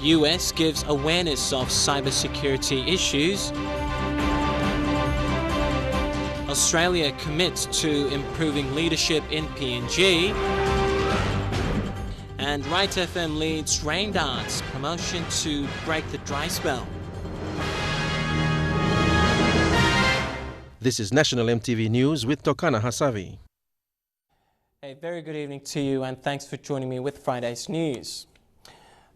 US gives awareness of cybersecurity issues. Australia commits to improving leadership in PNG. And Rait FM leads rain dance promotion to break the dry spell. This is National EMTV News with Tokana Hasavi. A very good evening to you and thanks for joining me with Friday's news.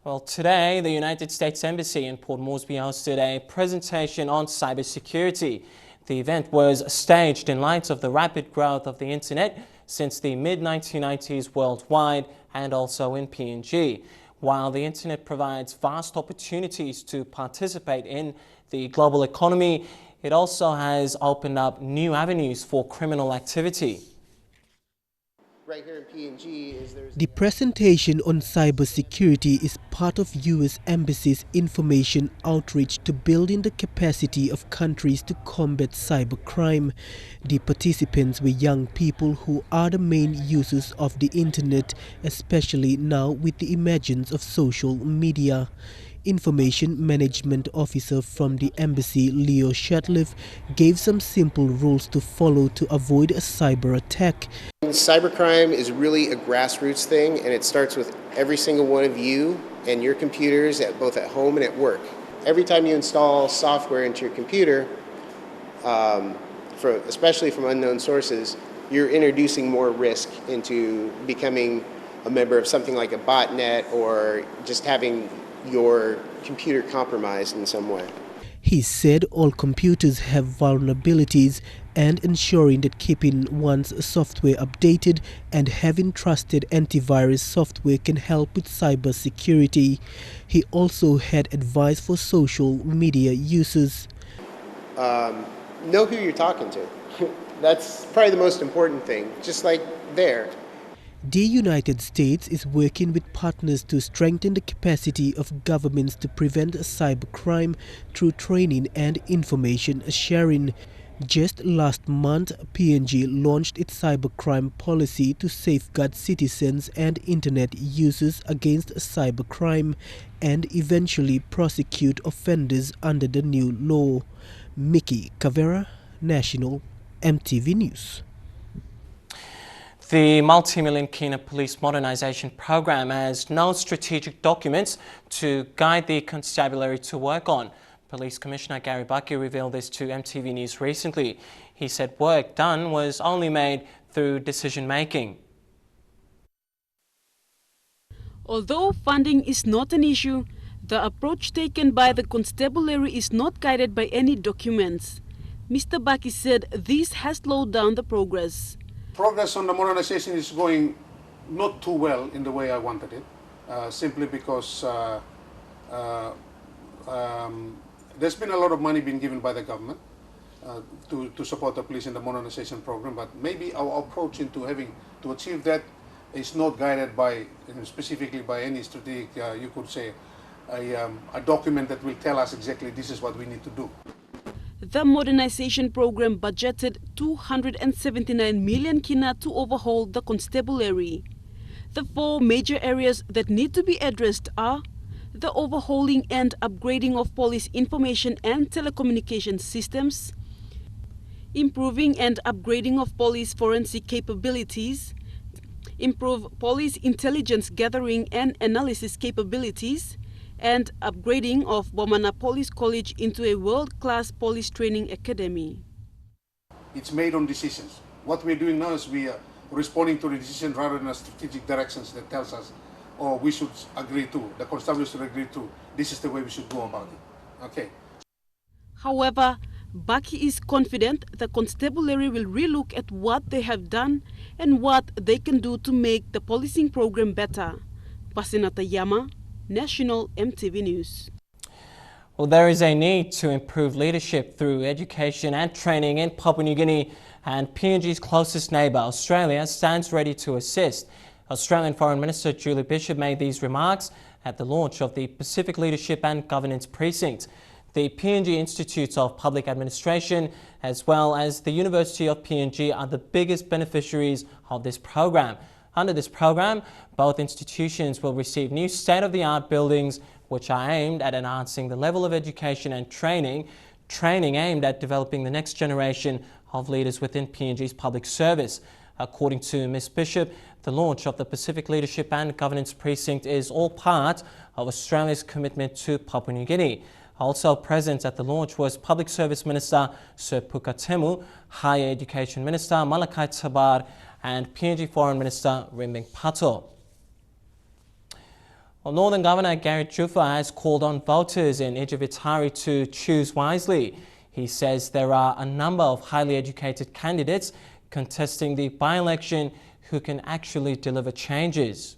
Well, today the United States Embassy in Port Moresby hosted a presentation on cybersecurity. The event was staged in light of the rapid growth of the internet since the mid-1990s worldwide and also in PNG. While the internet provides vast opportunities to participate in the global economy, it also has opened up new avenues for criminal activity. Right here in PNG The presentation on cybersecurity is part of U.S. Embassy's information outreach to building the capacity of countries to combat cybercrime. The participants were young people who are the main users of the internet, especially now with the emergence of social media. Information Management Officer from the Embassy, Leo Shatliff, gave some simple rules to follow to avoid a cyber attack. Cybercrime is really a grassroots thing, and it starts with every single one of you and your computers, both at home and at work. Every time you install software into your computer, especially from unknown sources, you're introducing more risk into becoming a member of something like a botnet or just having your computer compromised in some way. He said all computers have vulnerabilities and ensuring that keeping one's software updated and having trusted antivirus software can help with cybersecurity. He also had advice for social media users. Know who you're talking to. That's probably the most important thing, just like there. The United States is working with partners to strengthen the capacity of governments to prevent cybercrime through training and information sharing. Just last month, PNG launched its cybercrime policy to safeguard citizens and internet users against cybercrime and eventually prosecute offenders under the new law. Mickey Cavera, National EMTV News. The multi-million Kina Police Modernisation Program has no strategic documents to guide the constabulary to work on. Police Commissioner Gary Bucky revealed this to EMTV News recently. He said work done was only made through decision-making. Although funding is not an issue, the approach taken by the constabulary is not guided by any documents. Mr. Bucky said this has slowed down the progress. Progress on the modernization is going not too well in the way I wanted it, simply because there's been a lot of money being given by the government to support the police in the modernization program, but maybe our approach into having to achieve that is not guided by, specifically by any strategic, you could say, a document that will tell us exactly this is what we need to do. The modernization program budgeted 279 million kina to overhaul the constabulary. The four major areas that need to be addressed are the overhauling and upgrading of police information and telecommunication systems, improving and upgrading of police forensic capabilities, improve police intelligence gathering and analysis capabilities, and upgrading of Bomana Police College into a world-class police training academy. It's made on decisions. What we're doing now is we are responding to the decision rather than strategic directions that tells us, oh, we should agree to, the constabulary should agree to, this is the way we should go about it. Okay. However, Bucky is confident the constabulary will relook at what they have done and what they can do to make the policing program better. Pasinata Yama, National EMTV News. Well, there is a need to improve leadership through education and training in Papua New Guinea, and PNG's closest neighbour, Australia, stands ready to assist. Australian Foreign Minister Julie Bishop made these remarks at the launch of the Pacific Leadership and Governance Precinct. The PNG Institute of Public Administration, as well as the University of PNG, are the biggest beneficiaries of this program. Under this program, both institutions will receive new state-of-the-art buildings which are aimed at enhancing the level of education and training aimed at developing the next generation of leaders within PNG's public service. According to Ms. Bishop, the launch of the Pacific Leadership and Governance Precinct is all part of Australia's commitment to Papua New Guinea. Also present at the launch was Public Service Minister Sir Pukatemu, Higher Education Minister Malakai Tabar and PNG Foreign Minister Rimbing Pato. Well, Northern Governor Gary Jufa has called on voters in Ijivitari to choose wisely. He says there are a number of highly educated candidates contesting the by-election who can actually deliver changes.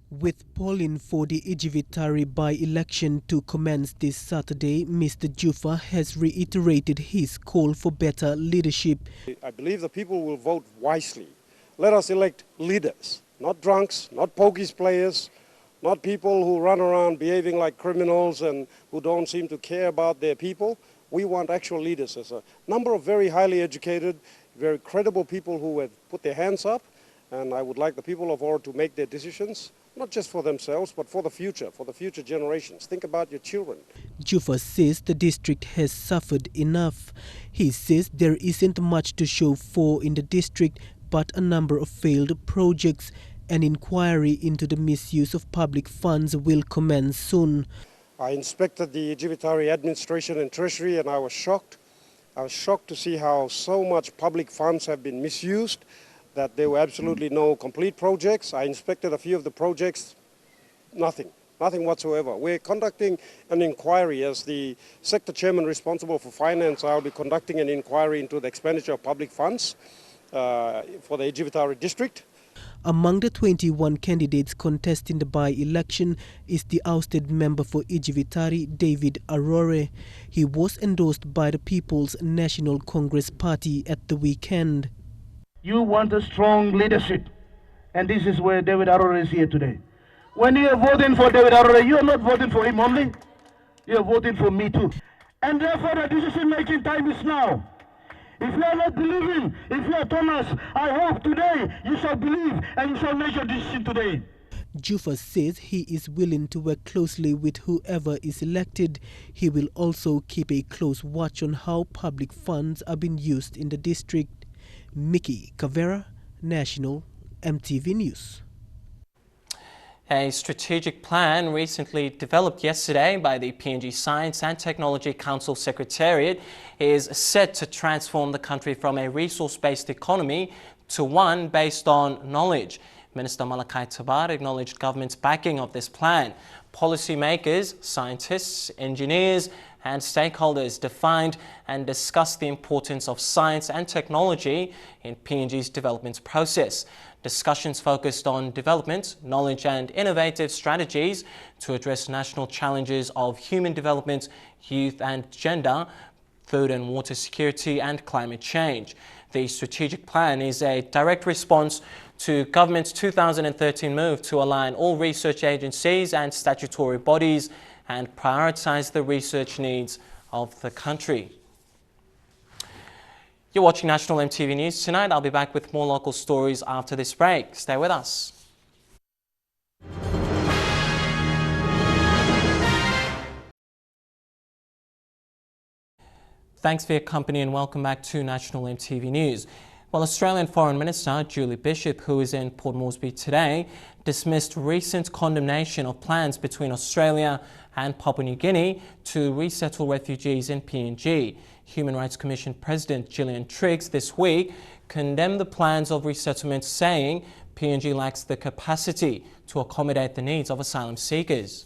With polling for the Ijivitari by-election to commence this Saturday, Mr. Jufa has reiterated his call for better leadership. I believe the people will vote wisely. Let us elect leaders, not drunks, not pokies players, not people who run around behaving like criminals and who don't seem to care about their people. We want actual leaders. There's a number of very highly educated, very credible people who have put their hands up, and I would like the people of Ora to make their decisions, not just for themselves, but for the future generations. Think about your children. Jufa says the district has suffered enough. He says there isn't much to show for in the district, but a number of failed projects. An inquiry into the misuse of public funds will commence soon. I inspected the Ijivitari administration and treasury and I was shocked. I was shocked to see how so much public funds have been misused, that there were absolutely no complete projects. I inspected a few of the projects, nothing whatsoever. We're conducting an inquiry as the sector chairman responsible for finance. I'll be conducting an inquiry into the expenditure of public funds for the Ijivitari district. Among the 21 candidates contesting the by-election is the ousted member for Ijivitari, David Arore. He was endorsed by the People's National Congress Party at the weekend. You want a strong leadership, and this is where David Arore is here today. When you are voting for David Arore, you are not voting for him only, you are voting for me too. And therefore the decision-making time is now. If you are not believing, if you are Thomas, I hope today you shall believe and you shall make your decision today. Jufa says he is willing to work closely with whoever is elected. He will also keep a close watch on how public funds are being used in the district. Mickey Cavera, National EMTV News. A strategic plan recently developed yesterday by the PNG Science and Technology Council Secretariat is set to transform the country from a resource-based economy to one based on knowledge. Minister Malakai Tabar acknowledged government's backing of this plan. Policymakers, scientists, engineers and stakeholders defined and discussed the importance of science and technology in PNG's development process. Discussions focused on development, knowledge and innovative strategies to address national challenges of human development, youth and gender, food and water security and climate change. The strategic plan is a direct response to government's 2013 move to align all research agencies and statutory bodies and prioritize the research needs of the country. You're watching National EMTV News tonight. I'll be back with more local stories after this break. Stay with us. Thanks for your company and welcome back to National EMTV News. Well, Australian Foreign Minister Julie Bishop, who is in Port Moresby today, dismissed recent condemnation of plans between Australia and Papua New Guinea to resettle refugees in PNG. Human Rights Commission President Gillian Triggs this week condemned the plans of resettlement, saying PNG lacks the capacity to accommodate the needs of asylum seekers.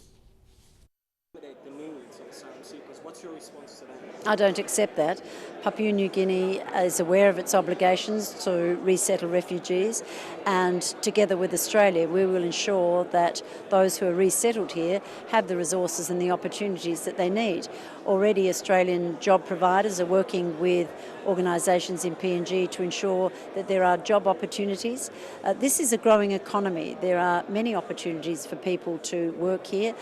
What's your response to that? I don't accept that. Papua New Guinea is aware of its obligations to resettle refugees, and together with Australia we will ensure that those who are resettled here have the resources and the opportunities that they need. Already Australian job providers are working with organisations in PNG to ensure that there are job opportunities. This is a growing economy. There are many opportunities for people to work here.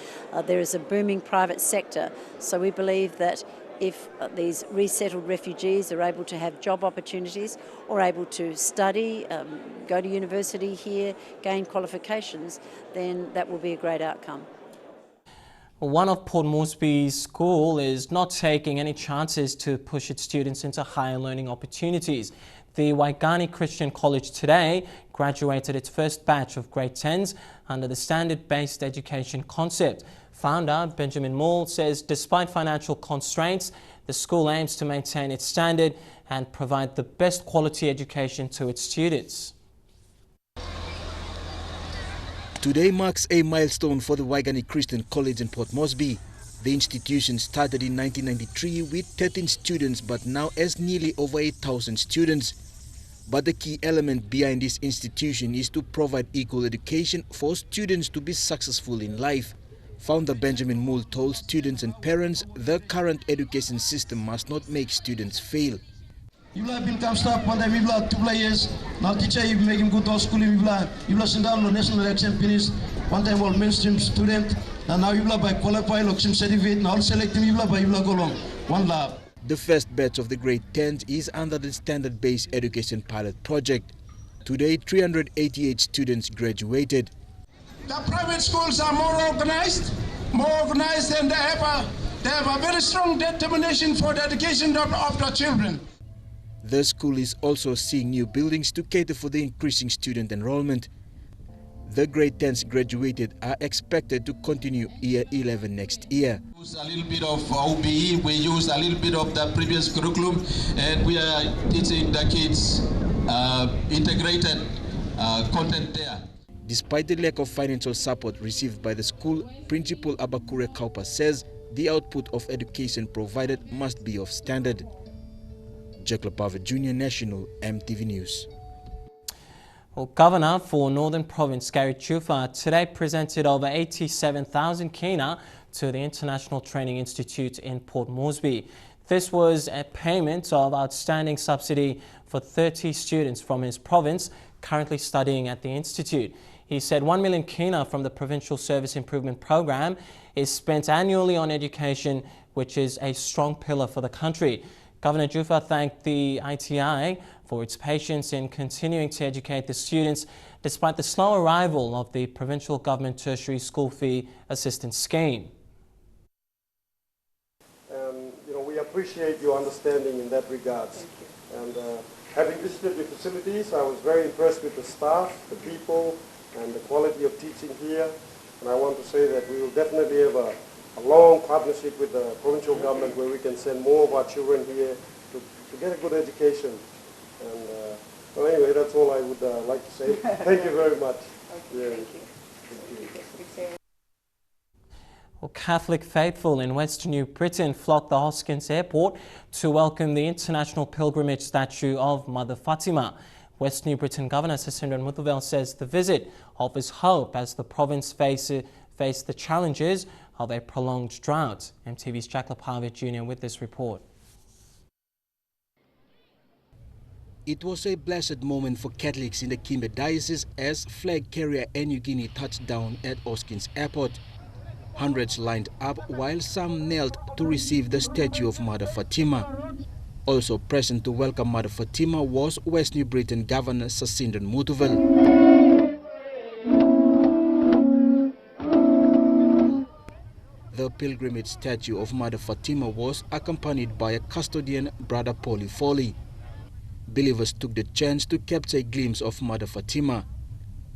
There is a booming private sector, so we believe that if these resettled refugees are able to have job opportunities or able to study, go to university here, gain qualifications, then that will be a great outcome. One of Port Moresby's school is not taking any chances to push its students into higher learning opportunities. The Waigani Christian College today graduated its first batch of grade 10s under the standard-based education concept. Founder Benjamin Moole says despite financial constraints, the school aims to maintain its standard and provide the best quality education to its students. Today marks a milestone for the Waigani Christian College in Port Moresby. The institution started in 1993 with 13 students but now has nearly over 8,000 students. But the key element behind this institution is to provide equal education for students to be successful in life. Founder Benjamin Moole told students and parents the current education system must not make students fail. You will have come stop one time, we will have 2 years. Now teacher, you make him go to school, you will send down the national election finish. One time all mainstream student, and now you will by qualify election certificate, now select him, you will go along. One lab. The first batch of the grade 10 is under the standard-based education pilot project. Today, 388 students graduated. The private schools are more organized and they have a very strong determination for the education of the children. The school is also seeing new buildings to cater for the increasing student enrollment. The grade 10s graduated are expected to continue year 11 next year. We use a little bit of OBE, we use a little bit of the previous curriculum, and we are teaching the kids integrated content there. Despite the lack of financial support received by the school, Principal Abakure Kaupa says the output of education provided must be of standard. Jaklapava Junior National, EMTV News. Well, Governor for Northern Province Gary Chufa today presented over 87,000 kina to the International Training Institute in Port Moresby. This was a payment of outstanding subsidy for 30 students from his province currently studying at the institute. He said 1 million kina from the Provincial Service Improvement Program is spent annually on education, which is a strong pillar for the country. Governor Jufa thanked the ITI for its patience in continuing to educate the students despite the slow arrival of the provincial government tertiary school fee assistance scheme. We appreciate your understanding in that regard. And having visited your facilities, I was very impressed with the staff, the people, and the quality of teaching here. And I want to say that we will definitely have a long partnership with the provincial government where we can send more of our children here to get a good education. And well, anyway, that's all I would like to say. Thank you very much. Okay, thank you. Well, Catholic faithful in West New Britain flocked the Hoskins Airport to welcome the international pilgrimage statue of Mother Fatima. West New Britain Governor Sasindran Muthuvel says the visit offers hope as the province face the challenges of a prolonged drought. MTV's Jack Lepavit Jr. with this report. It was a blessed moment for Catholics in the Kimbe Diocese as flag carrier Air Niugini touched down at Hoskins Airport. Hundreds lined up while some knelt to receive the statue of Mother Fatima. Also present to welcome Mother Fatima was West New Britain Governor Sasindran Muthuvel. The pilgrimage statue of Mother Fatima was accompanied by a custodian, Brother Paulie Foley. Believers took the chance to capture a glimpse of Mother Fatima.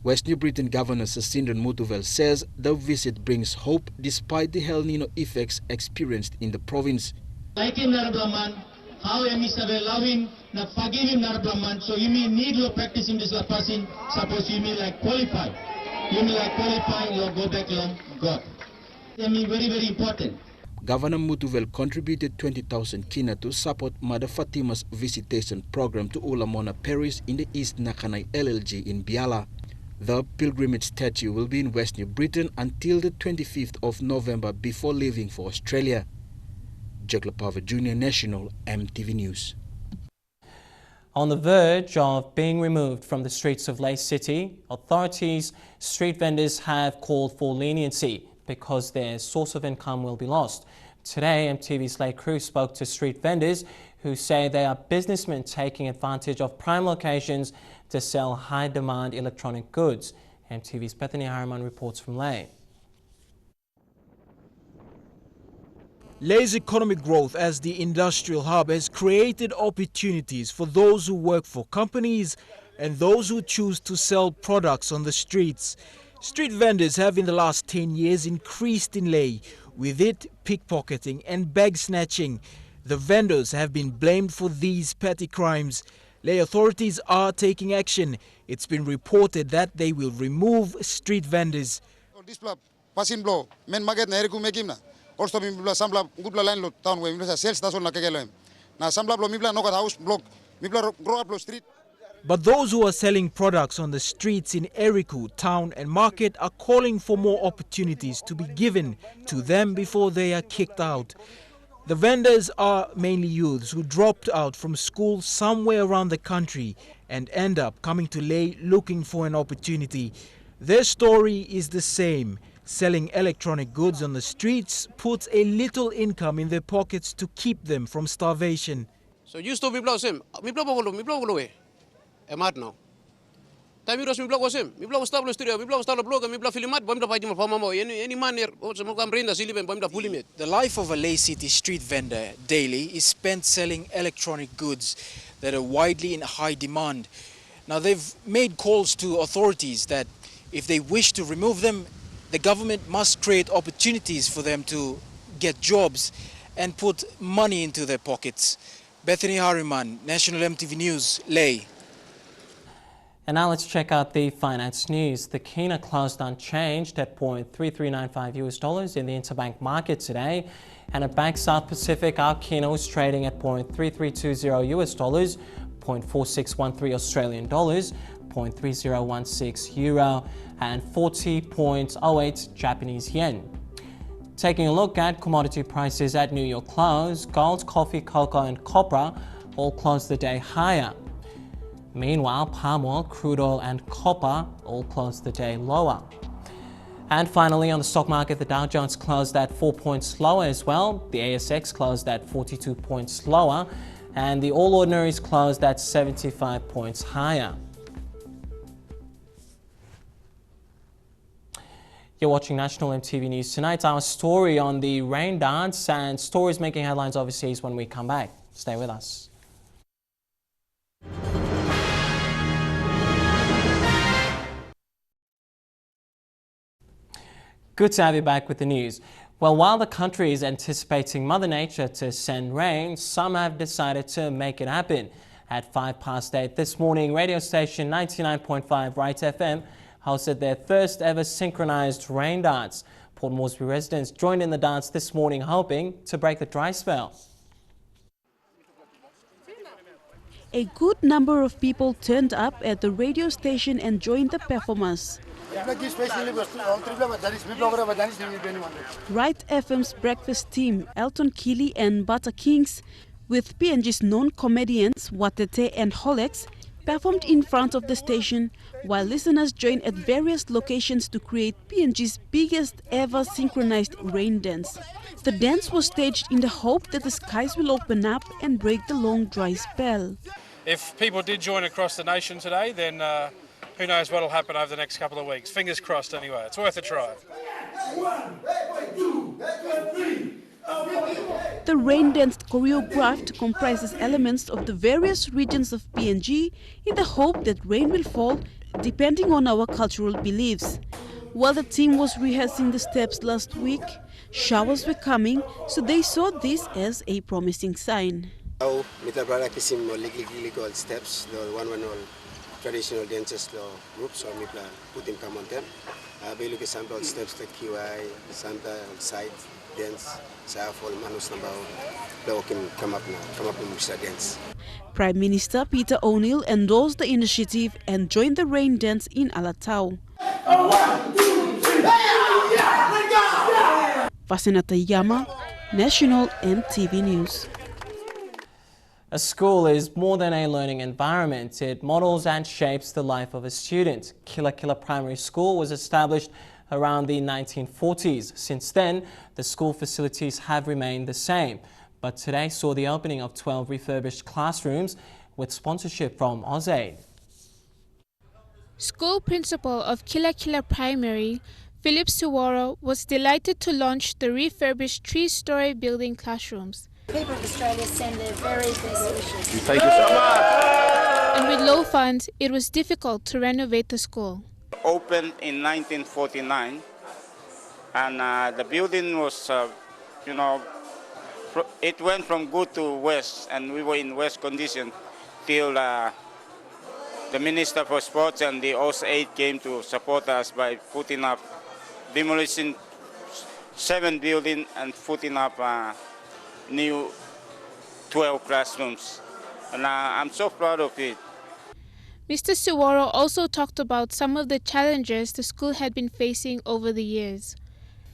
West New Britain Governor Sasindran Muthuvel says the visit brings hope despite the El Nino effects experienced in the province. Like him, Narablaman, how am I loving, na forgive him, Narablaman, so you may need your practice in this person, suppose you may like qualify. You may like qualify, you go back along God. I mean, very, very important. Governor Muthuvel contributed 20,000 kina to support Mother Fatima's visitation program to Ulamona Parish in the East Nakanai LLG in Biala. The pilgrimage statue will be in West New Britain until the 25th of November before leaving for Australia. Jack Lepavit Jr. National, EMTV News. On the verge of being removed from the streets of Lae City, authorities, street vendors have called for leniency because their source of income will be lost. Today, MTV's Late Crew spoke to street vendors who say they are businessmen taking advantage of prime locations to sell high-demand electronic goods. MTV's Bethany Harriman reports from Leh. Leh's economic growth as the industrial hub has created opportunities for those who work for companies and those who choose to sell products on the streets. Street vendors have in the last 10 years increased in Leh, with it pickpocketing and bag snatching. The vendors have been blamed for these petty crimes. Leh authorities are taking action. It's been reported that they will remove street vendors. Also, mibla sambla gubla line lo town we mibla sales station na kegelo na sambla lo mibla no house block mibla grow up lo street. But those who are selling products on the streets in Eriku town and market are calling for more opportunities to be given to them before they are kicked out. The vendors are mainly youths who dropped out from school somewhere around the country and end up coming to Leh looking for an opportunity. Their story is the same. Selling electronic goods on the streets puts a little income in their pockets to keep them from starvation. So used to mibla same, mibla bolo we, emat now. Time you mibla was him, mibla was stable studio, mibla was stable blog, mibla filimat, bamda pajim for mama, any man here, oh some come bring the silib bamda pulimit. The life of a Leh City street vendor daily is spent selling electronic goods that are widely in high demand. Now they've made calls to authorities that if they wish to remove them, the government must create opportunities for them to get jobs and put money into their pockets. Bethany Harriman, National MTV News, Leh. And now let's check out the finance news. The Kina closed unchanged at $0.3395 in the interbank market today. And at Bank South Pacific, our Kina was trading at $0.3320 $0.4613 Australian dollars, $0.3016 euro and 40.08 Japanese yen. Taking a look at commodity prices at New York close, gold, coffee, cocoa and copra all closed the day higher. Meanwhile, palm oil, crude oil and copper all closed the day lower. And finally, on the stock market, the Dow Jones closed at 4 points lower as well. The ASX closed at 42 points lower and the All Ordinaries closed at 75 points higher. You're watching National MTV News Tonight. Our story on the rain dance and stories making headlines overseas when we come back. Stay with us. Good to have you back with the news. Well, while the country is anticipating Mother Nature to send rain, some have decided to make it happen. At 8:05 this morning, radio station 99.5 Rait FM hosted their first ever synchronized rain dance. Port Moresby residents joined in the dance this morning, hoping to break the dry spell. A good number of people turned up at the radio station and joined the performance. Rait FM's breakfast team, Elton Keeley and Butter Kings, with PNG's known comedians Watete and Holex, performed in front of the station, while listeners joined at various locations to create PNG's biggest ever synchronized rain dance. The dance was staged in the hope that the skies will open up and break the long dry spell. If people did join across the nation today, then who knows what will happen over the next couple of weeks. Fingers crossed anyway. It's worth a try. The rain dance choreographed comprises elements of the various regions of PNG in the hope that rain will fall depending on our cultural beliefs. While the team was rehearsing the steps last week, showers were coming, so they saw this as a promising sign. Now, legal steps, the one traditional dances groups, so we put in come on them. We look at sample steps like QI, Santa side dance, so for manus number can come up with dance. Prime Minister Peter O'Neill endorsed the initiative and joined the rain dance in Alatau. Vasenata Yama, National MTV News. A school is more than a learning environment. It models and shapes the life of a student. Kila Kila Primary School was established around the 1940s. Since then, the school facilities have remained the same. But today saw the opening of 12 refurbished classrooms with sponsorship from AusAid. School principal of Kila Kila Primary, Philip Suworo, was delighted to launch the refurbished 3-story building classrooms. People of Australia send their very best wishes. Thank you so much. And with low funds, it was difficult to renovate the school. Opened in 1949, and the building was, it went from good to worse, and we were in worse condition till the Minister for Sports and the AusAid came to support us by putting up, demolishing 7 buildings and putting up new 12 classrooms. And I'm so proud of it. Mr. Suworo also talked about some of the challenges the school had been facing over the years.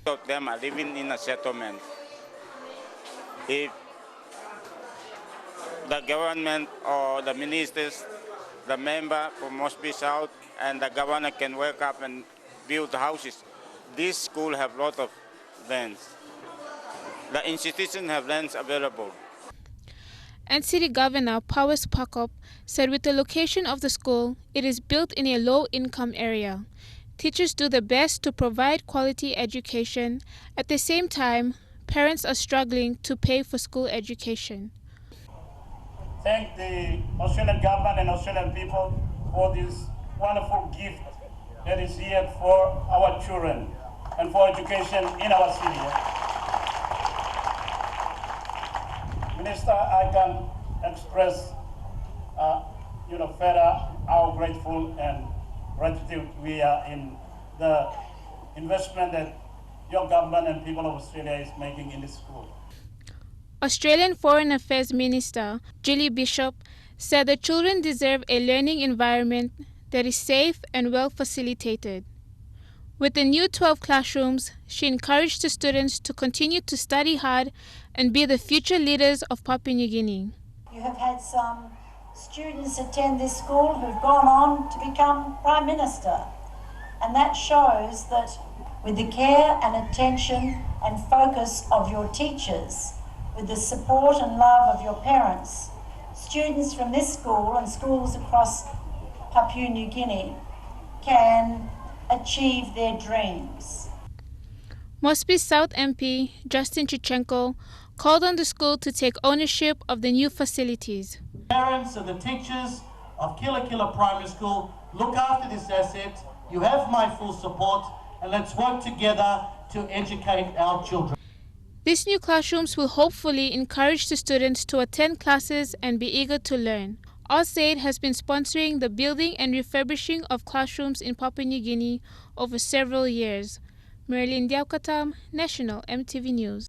Most of them are living in a settlement. If the government or the ministers, the member from Mosby South and the governor can work up and build houses, this school have a lot of lands. The institution have lands available. And City Governor Powers Pakop said with the location of the school, it is built in a low-income area. Teachers do their best to provide quality education. At the same time, parents are struggling to pay for school education. Thank the Australian government and Australian people for this wonderful gift that is here for our children and for education in our city. Minister, I can express, further how grateful and gratitude we are in the investment that your government and people of Australia is making in this school. Australian Foreign Affairs Minister Julie Bishop said the children deserve a learning environment that is safe and well facilitated. With the new 12 classrooms, she encouraged the students to continue to study hard and be the future leaders of Papua New Guinea. You have had some students attend this school who've gone on to become Prime Minister. And that shows that with the care and attention and focus of your teachers, with the support and love of your parents, students from this school and schools across Papua New Guinea can achieve their dreams. Mosby South MP Justin Chichenko called on the school to take ownership of the new facilities. Parents and the teachers of Kila Kila Primary School, look after this asset. You have my full support, and let's work together to educate our children. These new classrooms will hopefully encourage the students to attend classes and be eager to learn. AusAid has been sponsoring the building and refurbishing of classrooms in Papua New Guinea over several years. Marilyn Diaukatam, National EMTV News.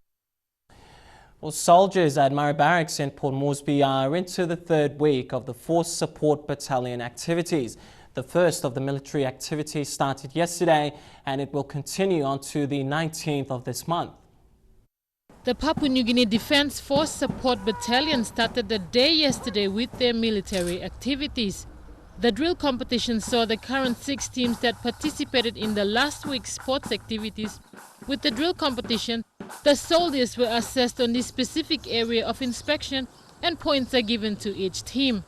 Well, soldiers at Murray Barracks in Port Moresby are into the 3rd week of the Force Support Battalion activities. The first of the military activities started yesterday and it will continue on to the 19th of this month. The Papua New Guinea Defence Force Support Battalion started the day yesterday with their military activities. The drill competition saw the current 6 teams that participated in the last week's sports activities. With the drill competition, the soldiers were assessed on the specific area of inspection and points are given to each team.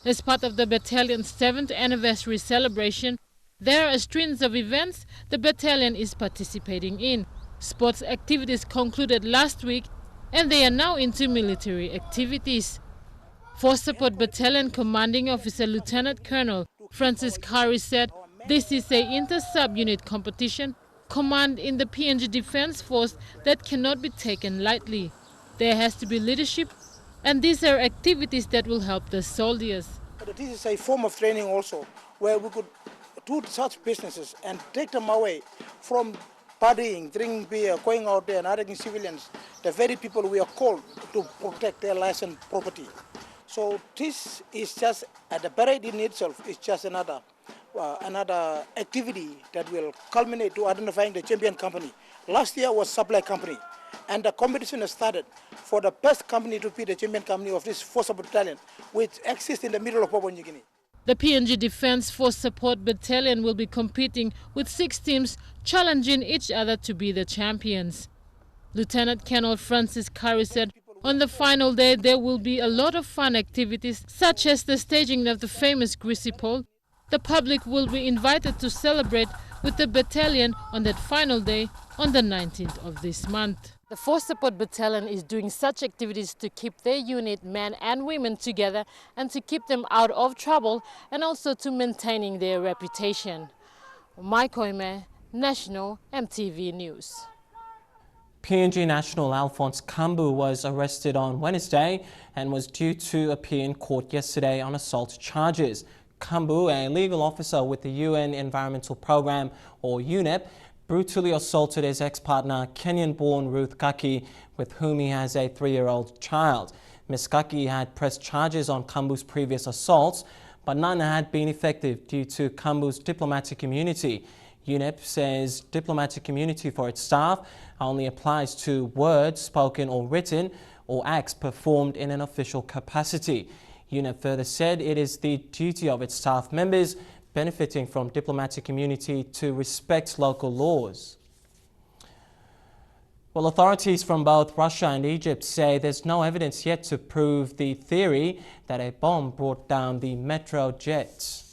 As part of the battalion's 7th anniversary celebration, there are a string of events the battalion is participating in. Sports activities concluded last week and they are now into military activities. Force Support Battalion Commanding Officer Lieutenant Colonel Francis Curry said this is a inter-sub-unit competition command in the PNG Defence Force that cannot be taken lightly. There has to be leadership and these are activities that will help the soldiers. This is a form of training also where we could do such businesses and take them away from partying, drinking beer, going out there and harassing civilians, the very people we are called to protect their lives and property. So this is just, the parade in itself is just another activity that will culminate to identifying the champion company. Last year was supply company. And the competition has started for the best company to be the champion company of this Force Support Battalion, which exists in the middle of Papua New Guinea. The PNG Defence Force Support Battalion will be competing with 6 teams challenging each other to be the champions. Lieutenant Colonel Francis Curry said on the final day there will be a lot of fun activities such as the staging of the famous greasy pole. The public will be invited to celebrate with the battalion on that final day on the 19th of this month. The Force Support Battalion is doing such activities to keep their unit, men and women, together and to keep them out of trouble and also to maintaining their reputation. Mai Koime, National EMTV News. PNG National Alphonse Kambu was arrested on Wednesday and was due to appear in court yesterday on assault charges. Kambu, a legal officer with the UN Environmental Programme, or UNEP, brutally assaulted his ex-partner, Kenyan-born Ruth Gaki, with whom he has a 3-year-old child. Ms. Gaki had pressed charges on Kambu's previous assaults, but none had been effective due to Kambu's diplomatic immunity. UNEP says diplomatic immunity for its staff only applies to words spoken or written or acts performed in an official capacity. UNEP further said it is the duty of its staff members benefiting from diplomatic immunity to respect local laws. Well, authorities from both Russia and Egypt say there's no evidence yet to prove the theory that a bomb brought down the Metro jet.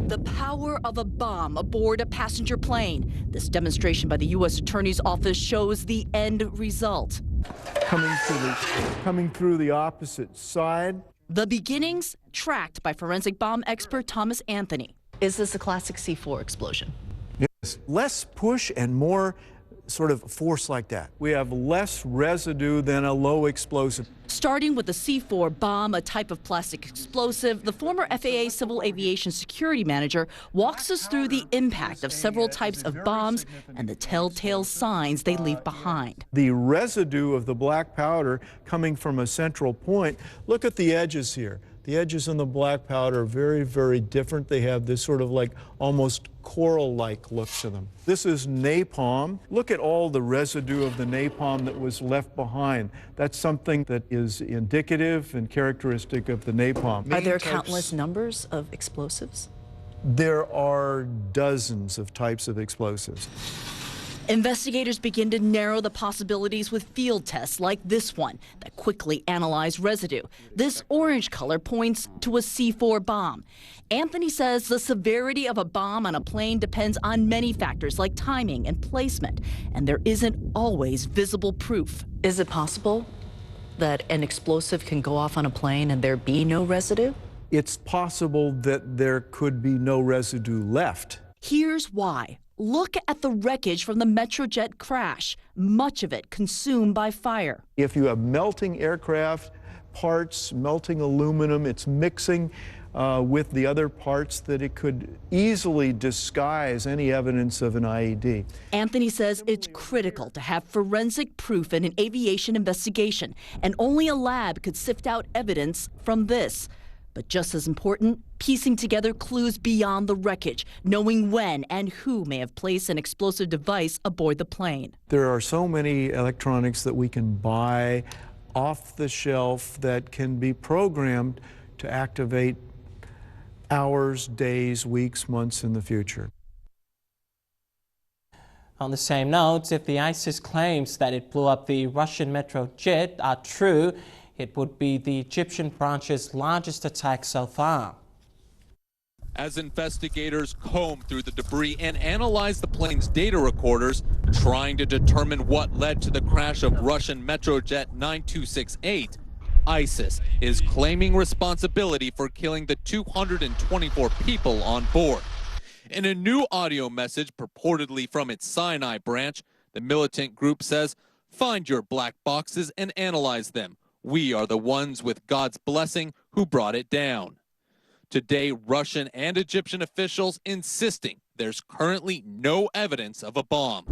The power of a bomb aboard a passenger plane. This demonstration by the U.S. Attorney's Office shows the end result. Coming through the opposite side. The beginnings tracked by forensic bomb expert Thomas Anthony. Is this a classic C4 explosion? Yes. Less push and more sort of force like that. We have less residue than a low explosive. Starting with the C4 bomb, a type of plastic explosive, the former FAA Civil Aviation Security Manager walks us through the impact of several types of bombs and the telltale signs they leave behind. The residue of the black powder coming from a central point. Look at the edges here. The edges on the black powder are very, very different. They have this sort of like almost coral-like look to them. This is napalm. Look at all the residue of the napalm that was left behind. That's something that is indicative and characteristic of the napalm. Are there countless numbers of explosives? There are dozens of types of explosives. Investigators begin to narrow the possibilities with field tests like this one that quickly analyze residue. This orange color points to a C4 bomb. Anthony says the severity of a bomb on a plane depends on many factors like timing and placement, and there isn't always visible proof. Is it possible that an explosive can go off on a plane and there be no residue? It's possible that there could be no residue left. Here's why. Look at the wreckage from the Metrojet crash, much of it consumed by fire. If you have melting aircraft parts, melting aluminum, it's mixing with the other parts that it could easily disguise any evidence of an IED. Anthony says it's critical to have forensic proof in an aviation investigation, and only a lab could sift out evidence from this. But just as important, piecing together clues beyond the wreckage, knowing when and who may have placed an explosive device aboard the plane. There are so many electronics that we can buy off the shelf that can be programmed to activate hours, days, weeks, months in the future. On the same note, if the ISIS claims that it blew up the Russian Metro jet are true, it would be the Egyptian branch's largest attack so far. As investigators comb through the debris and analyze the plane's data recorders, trying to determine what led to the crash of Russian Metrojet 9268, ISIS is claiming responsibility for killing the 224 people on board. In a new audio message purportedly from its Sinai branch, the militant group says, "Find your black boxes and analyze them. We are the ones with God's blessing who brought it down." Today, Russian and Egyptian officials insisting there's currently no evidence of a bomb.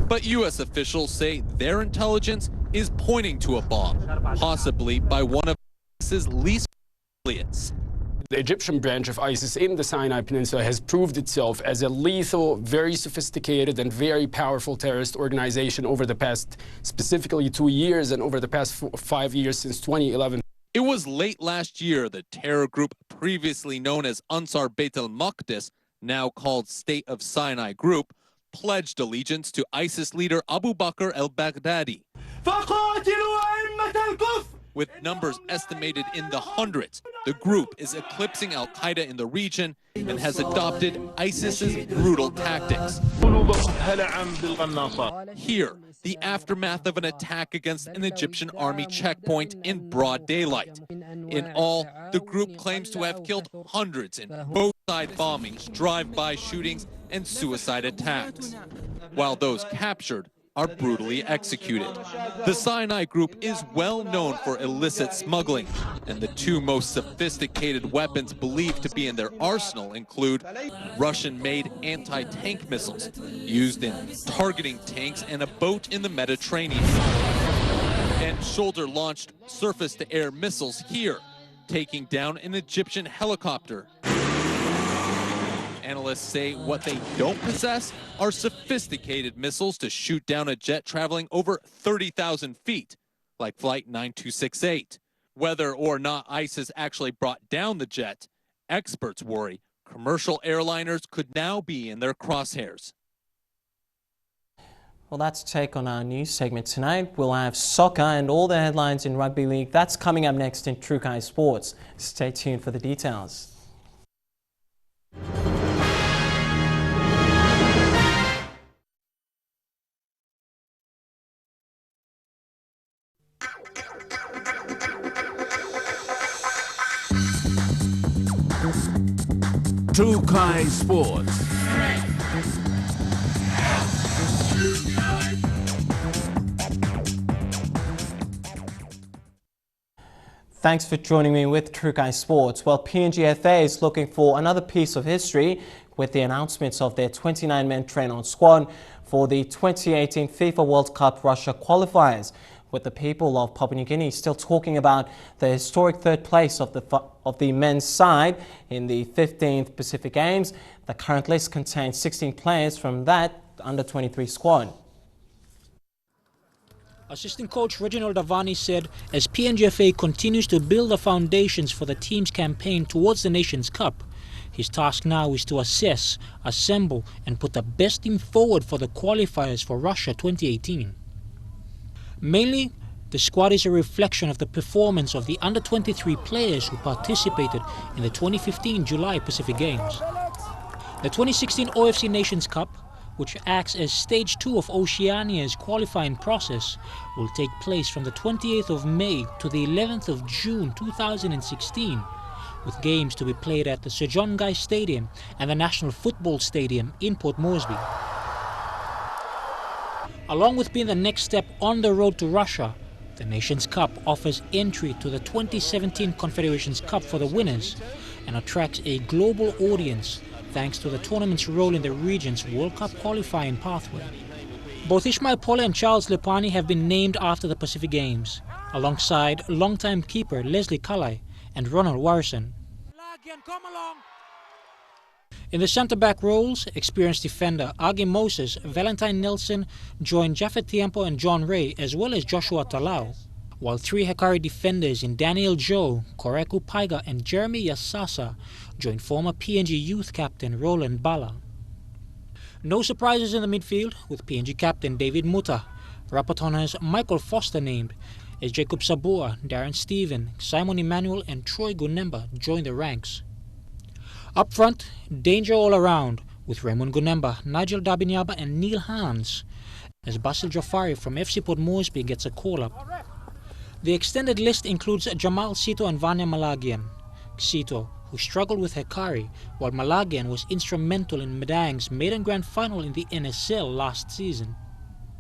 But U.S. officials say their intelligence is pointing to a bomb, possibly by one of ISIS's least affiliates. The Egyptian branch of ISIS in the Sinai Peninsula has proved itself as a lethal, very sophisticated and very powerful terrorist organization over the past, specifically 2 years, and over the past 5 years since 2011. It was late last year the terror group previously known as Ansar Beit al-Maqdis, now called State of Sinai Group, pledged allegiance to ISIS leader Abu Bakr al-Baghdadi. With numbers estimated in the hundreds, the group is eclipsing al-Qaeda in the region and has adopted ISIS's brutal tactics. Here, the aftermath of an attack against an Egyptian army checkpoint in broad daylight. In all, the group claims to have killed hundreds in both-side bombings, drive-by shootings, and suicide attacks, while those captured are brutally executed. The Sinai Group is well known for illicit smuggling, and the two most sophisticated weapons believed to be in their arsenal include Russian-made anti-tank missiles used in targeting tanks and a boat in the Mediterranean, and shoulder-launched surface-to-air missiles here, taking down an Egyptian helicopter. Analysts say what they don't possess are sophisticated missiles to shoot down a jet traveling over 30,000 feet, like Flight 9268. Whether or not ISIS actually brought down the jet, experts worry commercial airliners could now be in their crosshairs. Well, that's a take on our news segment tonight. We'll have soccer and all the headlines in rugby league. That's coming up next in Trukai Sports. Stay tuned for the details. Trukai Sports. Thanks for joining me with Trukai Sports. Well, PNG FA is looking for another piece of history with the announcements of their 29-man train-on squad for the 2018 FIFA World Cup Russia qualifiers, with the people of Papua New Guinea still talking about the historic third place of the men's side in the 15th Pacific Games. The current list contains 16 players from that under-23 squad. Assistant coach Reginald Davani said as PNGFA continues to build the foundations for the team's campaign towards the Nations Cup, his task now is to assess, assemble and put the best team forward for the qualifiers for Russia 2018. Mainly, the squad is a reflection of the performance of the under-23 players who participated in the 2015 July Pacific Games. The 2016 OFC Nations Cup, which acts as Stage 2 of Oceania's qualifying process, will take place from the 28th of May to the 11th of June 2016, with games to be played at the Sir John Guy Stadium and the National Football Stadium in Port Moresby. Along with being the next step on the road to Russia, the Nations Cup offers entry to the 2017 Confederations Cup for the winners and attracts a global audience thanks to the tournament's role in the region's World Cup qualifying pathway. Both Ishmael Pola and Charles Lepani have been named after the Pacific Games, alongside longtime keeper Leslie Kalai and Ronald Warrison. In the centre-back roles, experienced defender Agi Moses, Valentine Nelson joined Jafet Tiempo and John Ray, as well as Joshua Talau, while three Hekari defenders in Daniel Joe, Koreku Paiga and Jeremy Yasasa joined former PNG youth captain Roland Bala. No surprises in the midfield, with PNG captain David Muta, Rapatoners Michael Foster named, as Jacob Sabua, Darren Stephen, Simon Emmanuel and Troy Gunemba joined the ranks. Up front, danger all around, with Raymond Gunemba, Nigel Dabinyaba and Neil Hans, as Basil Jafari from FC Port Moresby gets a call-up. The extended list includes Jamal Sito and Vanya Malagian. Sito, who struggled with Hekari, while Malagian was instrumental in Medang's maiden grand final in the NSL last season.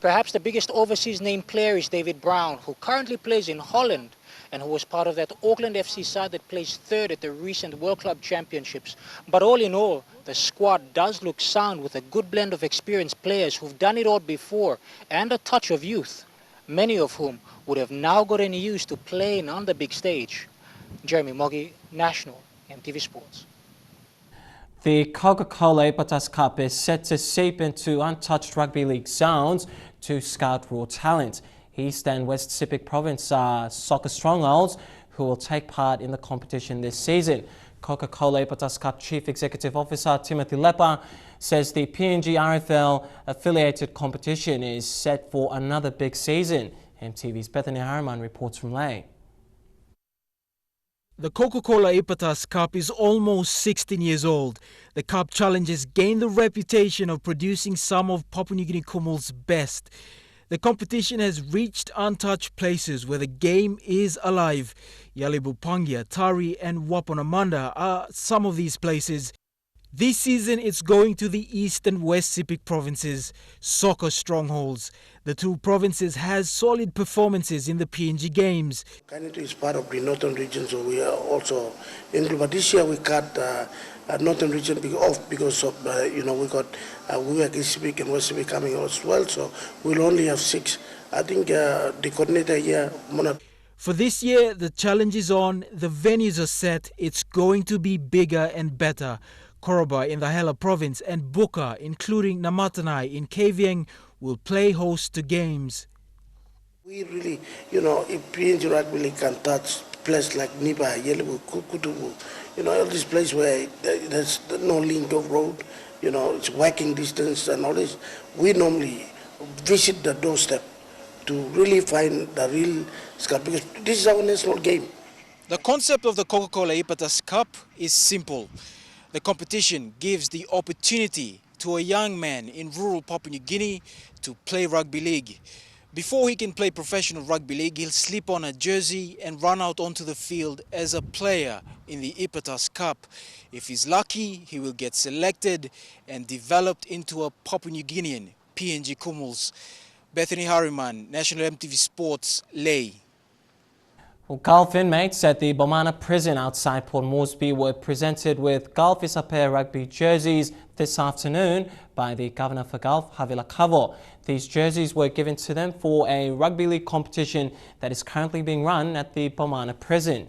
Perhaps the biggest overseas named player is David Brown, who currently plays in Holland and who was part of that Auckland FC side that placed third at the recent World Club Championships. But all in all, the squad does look sound with a good blend of experienced players who've done it all before and a touch of youth, many of whom would have now gotten used to playing on the big stage. Jeremy Moggy, National, EMTV Sports. The Coca-Cola Epatas Cup is set to seep into untouched rugby league zones to scout raw talent. East and West Pacific Province are soccer strongholds who will take part in the competition this season. Coca-Cola Epatas Cup Chief Executive Officer Timothy Lepa says the PNG RFL affiliated competition is set for another big season. MTV's Bethany Harriman reports from Lae. The Coca-Cola Epatas Cup is almost 16 years old. The Cup challenges gained the reputation of producing some of Papua New Guinea Kumul's best. The competition has reached untouched places where the game is alive. Yalibupangia, Tari and Waponamanda are some of these places. This season it's going to the East and West Pacific provinces, soccer strongholds. The two provinces has solid performances in the PNG games. Kainito is part of the northern region, so we are also in. But this year we cut northern region because of we got we are Pacific and West Pacific coming as well. So we'll only have 6. I think the coordinator here. For this year, the challenge is on. The venues are set. It's going to be bigger and better. Koroba in the Hela province and Buka, including Namatanai in Kavieng, will play host to games. We really, if PNG Rugby League can touch places like Niba, Yelebu, Kutubu, all these places where there's no link of road, it's walking distance and all this, we normally visit the doorstep to really find the real scout, because this is our national game. The concept of the Coca-Cola Epatas Cup is simple. The competition gives the opportunity to a young man in rural Papua New Guinea to play rugby league. Before he can play professional rugby league, he'll slip on a jersey and run out onto the field as a player in the Epatas Cup. If he's lucky, he will get selected and developed into a Papua New Guinean PNG Kumuls. Bethany Harriman, National EMTV Sports, Lae. Well, Gulf inmates at the Bomana prison outside Port Moresby were presented with Gulf Isapea rugby jerseys this afternoon by the Governor for Gulf, Havila Kavo. These jerseys were given to them for a rugby league competition that is currently being run at the Bomana prison.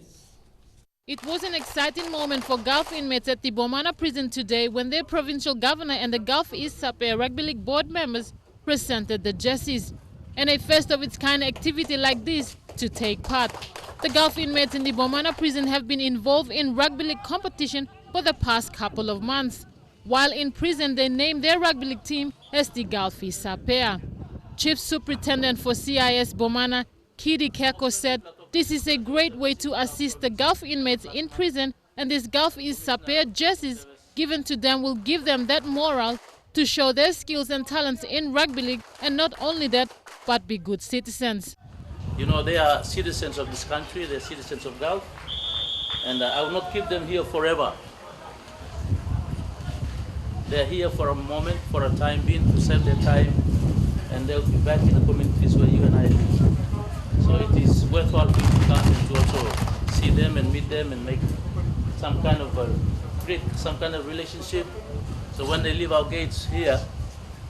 It was an exciting moment for Gulf inmates at the Bomana prison today when their provincial governor and the Gulf Isapea rugby league board members presented the jerseys. And a first of its kind activity like this to take part. The Gulf inmates in the Bomana prison have been involved in rugby league competition for the past couple of months. While in prison, they named their rugby league team as the Gulf Isapea. Chief Superintendent for CIS Bomana, Kidi Keko, said this is a great way to assist the Gulf inmates in prison, and this Gulf Isapea jerseys given to them will give them that morale to show their skills and talents in rugby league, and not only that, but be good citizens. They are citizens of this country, they're citizens of Gulf, and I will not keep them here forever. They're here for a moment, for a time being, to serve their time, and they'll be back in the communities where you and I live. So it is worthwhile for you to come and to also see them and meet them and make some kind of some kind of relationship. So when they leave our gates here,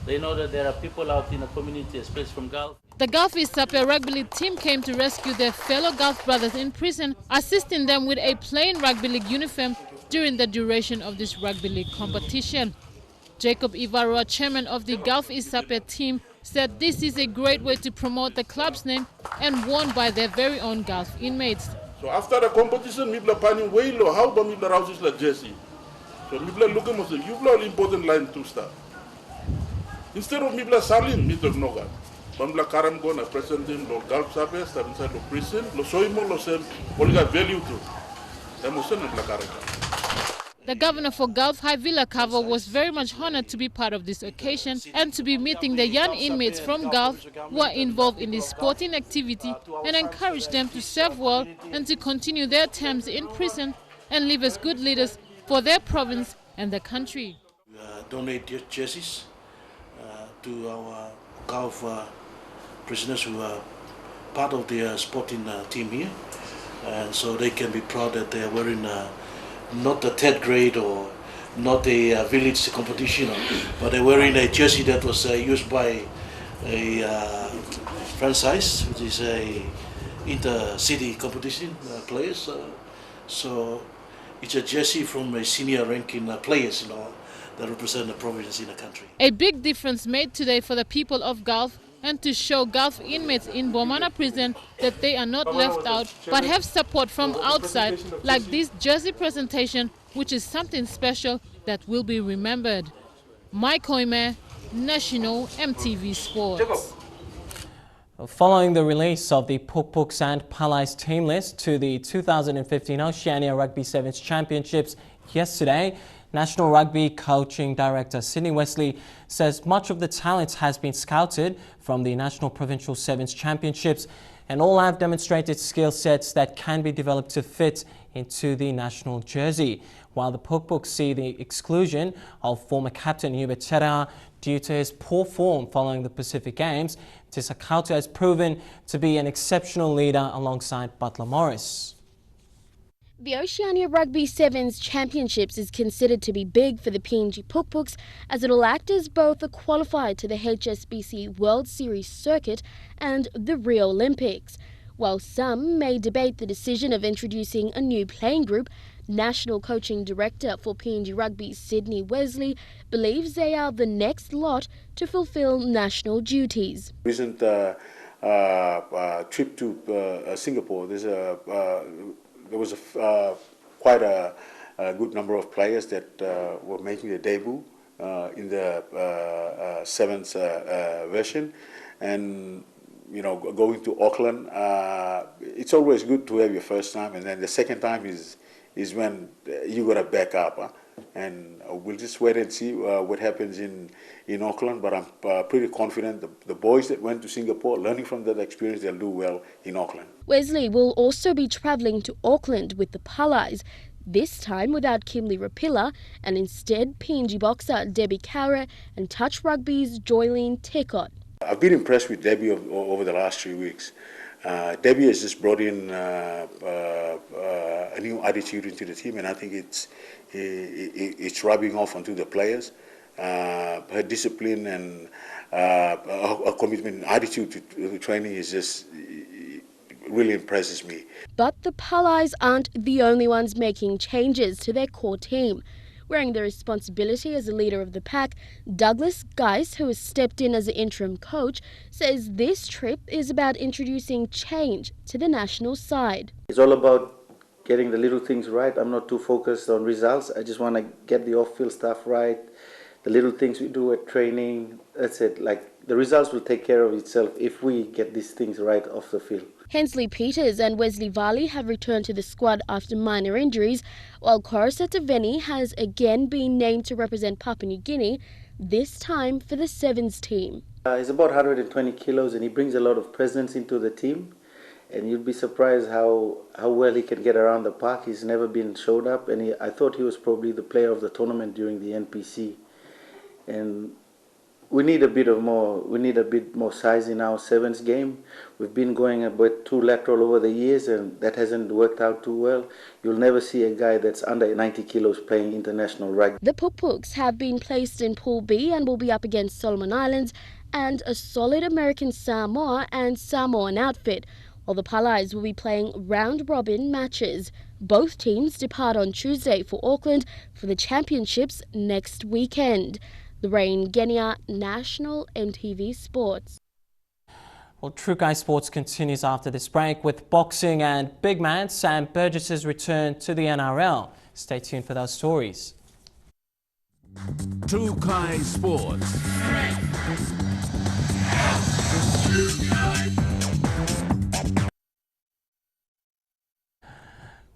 they know that there are people out in the community, especially from Gulf. The Gulf Isapea rugby league team came to rescue their fellow Gulf brothers in prison, assisting them with a plain rugby league uniform during the duration of this rugby league competition. Jacob Ivarua, chairman of the Gulf Isapea team, said this is a great way to promote the club's name and worn by their very own Gulf inmates. So after the competition, Mibla Pani Waylo, how do Mibla houses like Jesse? So Mibla look at you have important line to start. Instead of Mibla Salim, Mibla Noga. Bambla Karam Gona, present him, Lord Gulf Sabes, step inside the prison, Lo Soimo, Lo Sem, what got value to. Emotion and Blacaraka. The governor for Gulf, Havila Kavo, was very much honored to be part of this occasion and to be meeting the young inmates from Gulf who are involved in this sporting activity, and encourage them to serve well and to continue their terms in prison and live as good leaders for their province and the country. We donate jerseys to our Gulf prisoners who are part of the sporting team here, and so they can be proud that they are wearing not the 3rd grade or not a village competition, but they're wearing a jersey that was used by a franchise, which is a inter-city competition players. So it's a jersey from a senior ranking players, that represent the province in the country. A big difference made today for the people of Gulf, and to show Gulf inmates in Bomana prison that they are not left out but have support from outside, like this jersey presentation, which is something special that will be remembered. Mike Hoyme, National EMTV Sports. Following the release of the Puk-Puks and Palais team list to the 2015 Oceania Rugby Sevens Championships yesterday, National Rugby Coaching Director Sydney Wesley says much of the talent has been scouted from the National Provincial Sevens Championships, and all have demonstrated skill sets that can be developed to fit into the national jersey. While the Puk-Puks see the exclusion of former captain Hubert Terea due to his poor form following the Pacific Games, Tisakautu has proven to be an exceptional leader alongside Butler Morris. The Oceania Rugby Sevens Championships is considered to be big for the PNG Puk-Puks, as it will act as both a qualifier to the HSBC World Series circuit and the Rio Olympics. While some may debate the decision of introducing a new playing group, National Coaching Director for PNG Rugby Sydney Wesley believes they are the next lot to fulfil national duties. Recent trip to Singapore, there was quite a good number of players that were making their debut in the sevens version, and going to Auckland, it's always good to have your first time, and then the second time is when you got to back up, and we'll just wait and see what happens in Auckland. But I'm pretty confident the boys that went to Singapore, learning from that experience, they'll do well in Auckland. Wesley will also be travelling to Auckland with the Palais, this time without Kimberly Rapilla, and instead PNG boxer Debbie Cowra and Touch Rugby's Joylene Tekot. I've been impressed with Debbie over the last 3 weeks. Debbie has just brought in a new attitude into the team, and I think it's rubbing off onto the players. Her discipline and her commitment and attitude to training is just really impresses me. But the Palais aren't the only ones making changes to their core team. Wearing the responsibility as a leader of the pack, Douglas Geis, who has stepped in as an interim coach, says this trip is about introducing change to the national side. It's all about getting the little things right. I'm not too focused on results. I just want to get the off-field stuff right. The little things we do at training, that's it. Like, the results will take care of itself if we get these things right off the field. Hensley Peters and Wesley Varley have returned to the squad after minor injuries, while Korsa Taveni has again been named to represent Papua New Guinea, this time for the Sevens team. He's about 120 kilos and he brings a lot of presence into the team. And you'd be surprised how well he can get around the park. He's never been showed up, and I thought he was probably the player of the tournament during the NPC. And we need a bit more size in our sevens game. We've been going a bit too lateral over the years, and that hasn't worked out too well. You'll never see a guy that's under 90 kilos playing international rugby. The Puk-Puks have been placed in Pool B and will be up against Solomon Islands and a solid American Samoa and Samoan outfit, while the Palais will be playing round-robin matches. Both teams depart on Tuesday for Auckland for the championships next weekend. Lorraine Genia, National EMTV Sports. Well, True Guy Sports continues after this break with boxing and big man Sam Burgess's return to the NRL. Stay tuned for those stories. True Guy Sports.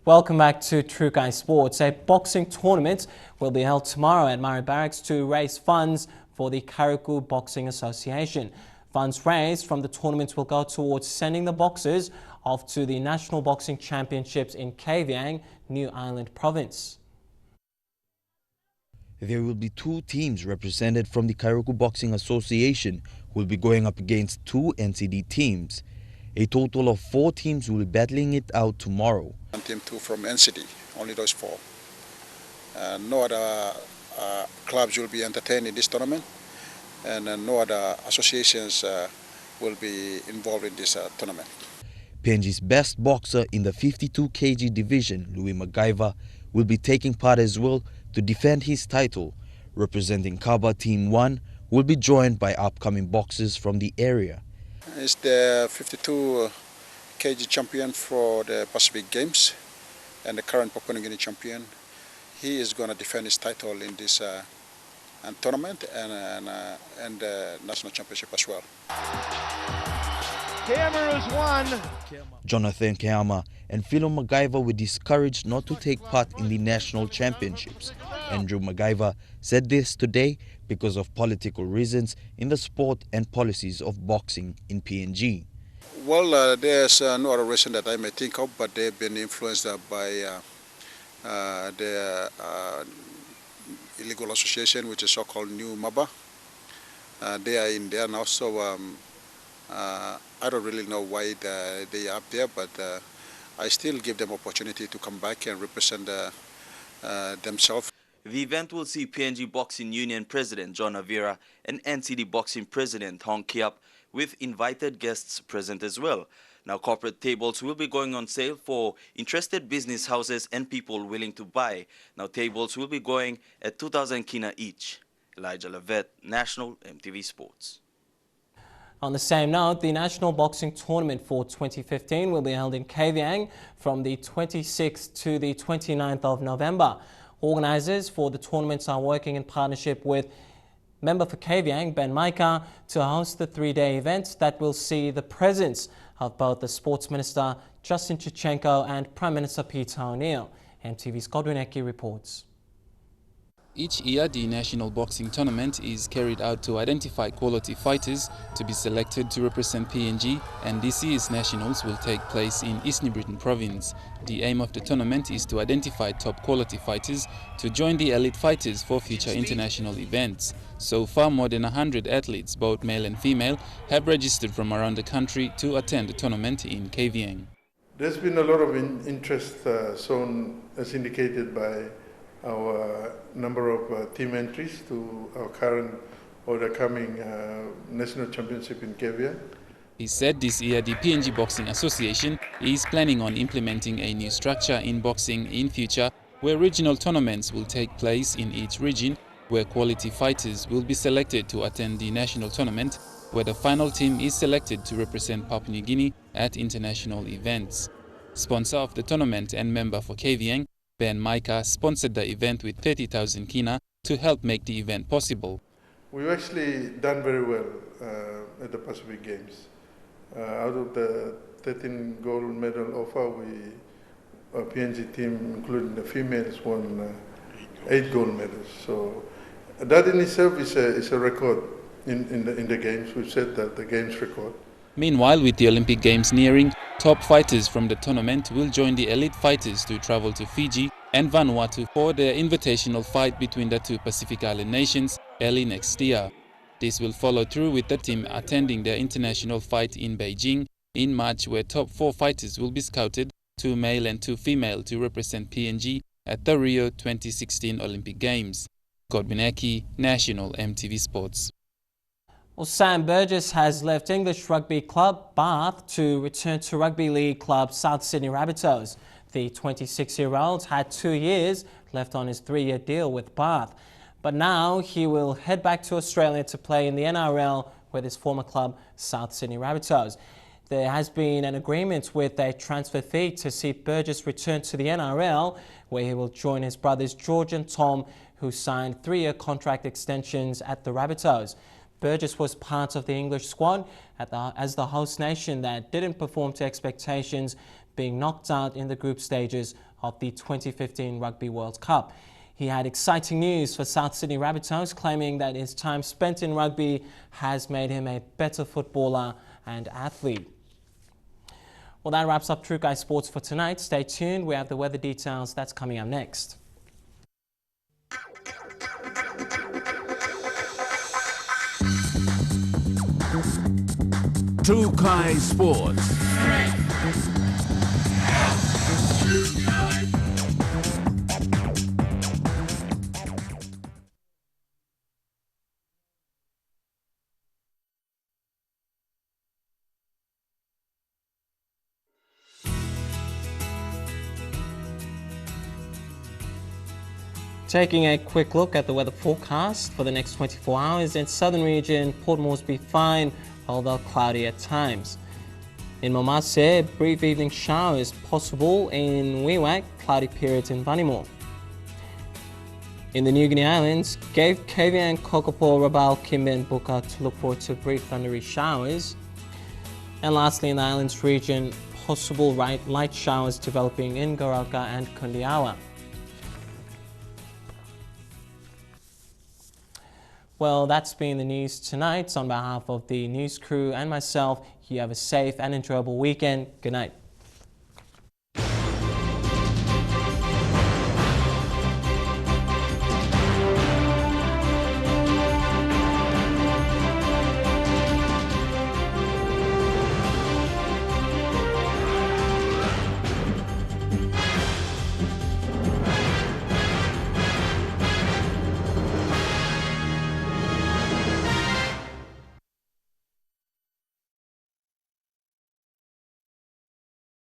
Welcome back to True Guy Sports. A boxing tournament will be held tomorrow at Murray Barracks to raise funds for the Karaku Boxing Association. Funds raised from the tournament will go towards sending the boxers off to the National Boxing Championships in Kavieng, New Ireland Province. There will be 2 teams represented from the Karaku Boxing Association who will be going up against 2 NCD teams. A total of 4 teams will be battling it out tomorrow. Team 2 from NCD, only those 4. No other clubs will be entertained in this tournament, and no other associations will be involved in this tournament. PNG's best boxer in the 52 kg division, Louis MacGyver, will be taking part as well to defend his title. Representing Kaba Team 1 will be joined by upcoming boxers from the area. He's the 52 kg champion for the Pacific Games and the current Papua New Guinea champion. He is going to defend his title in this tournament and national championship as well. Keamaru's won. Jonathan Keama and Philo MacGyver were discouraged not to take part in the national championships. Andrew MacGyver said this today because of political reasons in the sport and policies of boxing in PNG. Well, there's no other reason that I may think of, but they've been influenced by the illegal association, which is so-called New Maba. They are in there now, so I don't really know why they are up there, but I still give them opportunity to come back and represent themselves. The event will see PNG Boxing Union President John Avira and NCD Boxing President Hong Kiap with invited guests present as well. Now, corporate tables will be going on sale for interested business houses and people willing to buy. Now, tables will be going at 2,000 kina each. Elijah Levet, National EMTV Sports. On the same note, the National Boxing Tournament for 2015 will be held in Kavieng from the 26th to the 29th of November. Organisers for the tournaments are working in partnership with member for Kavieng, Ben Maika, to host the three-day event that will see the presence of both the Sports Minister Justin Chichenko and Prime Minister Peter O'Neill. MTV's Godwin Eki reports. Each year, the National Boxing Tournament is carried out to identify quality fighters to be selected to represent PNG, and this year's Nationals will take place in East New Britain Province. The aim of the tournament is to identify top quality fighters to join the elite fighters for future international events. So far, more than 100 athletes, both male and female, have registered from around the country to attend the tournament in Kavieng. There's been a lot of interest shown as indicated by our number of team entries to our current or the coming national championship in Kavieng. He said this year the PNG Boxing Association is planning on implementing a new structure in boxing in future, where regional tournaments will take place in each region, where quality fighters will be selected to attend the national tournament, where the final team is selected to represent Papua New Guinea at international events. Sponsor of the tournament and member for Kavieng, Ben Maika, sponsored the event with 30,000 kina to help make the event possible. We've actually done very well at the Pacific Games. Out of the 13 gold medal offer, our PNG team, including the females, won 8 gold medals. So that in itself is a record in the Games. We've set that the Games record. Meanwhile, with the Olympic Games nearing, top fighters from the tournament will join the elite fighters to travel to Fiji and Vanuatu for their invitational fight between the two Pacific Island nations early next year. This will follow through with the team attending their international fight in Beijing in March, where top 4 fighters will be scouted, 2 male and 2 female, to represent PNG at the Rio 2016 Olympic Games. Godwin Eki, National EMTV Sports. Well, Sam Burgess has left English rugby club Bath to return to rugby league club South Sydney Rabbitohs. The 26-year-old had 2 years left on his 3-year deal with Bath. But now he will head back to Australia to play in the NRL with his former club South Sydney Rabbitohs. There has been an agreement with a transfer fee to see Burgess return to the NRL, where he will join his brothers George and Tom, who signed 3-year contract extensions at the Rabbitohs. Burgess was part of the English squad as the host nation that didn't perform to expectations, being knocked out in the group stages of the 2015 Rugby World Cup. He had exciting news for South Sydney Rabbitohs, claiming that his time spent in rugby has made him a better footballer and athlete. Well, that wraps up True Guy Sports for tonight. Stay tuned. We have the weather details. That's coming up next. True Guy Sports. Taking a quick look at the weather forecast for the next 24 hours in southern region, Port Moresby fine, although cloudy at times. In Momase, brief evening showers possible. In Wewak, cloudy periods in Vanimore. In the New Guinea Islands, KV and Kokopo, Rabaul, Kimbe and Buka to look forward to brief thundery showers. And lastly, in the islands region, possible light showers developing in Garalka and Kundiawa. Well, that's been the news tonight. On behalf of the news crew and myself, you have a safe and enjoyable weekend. Good night.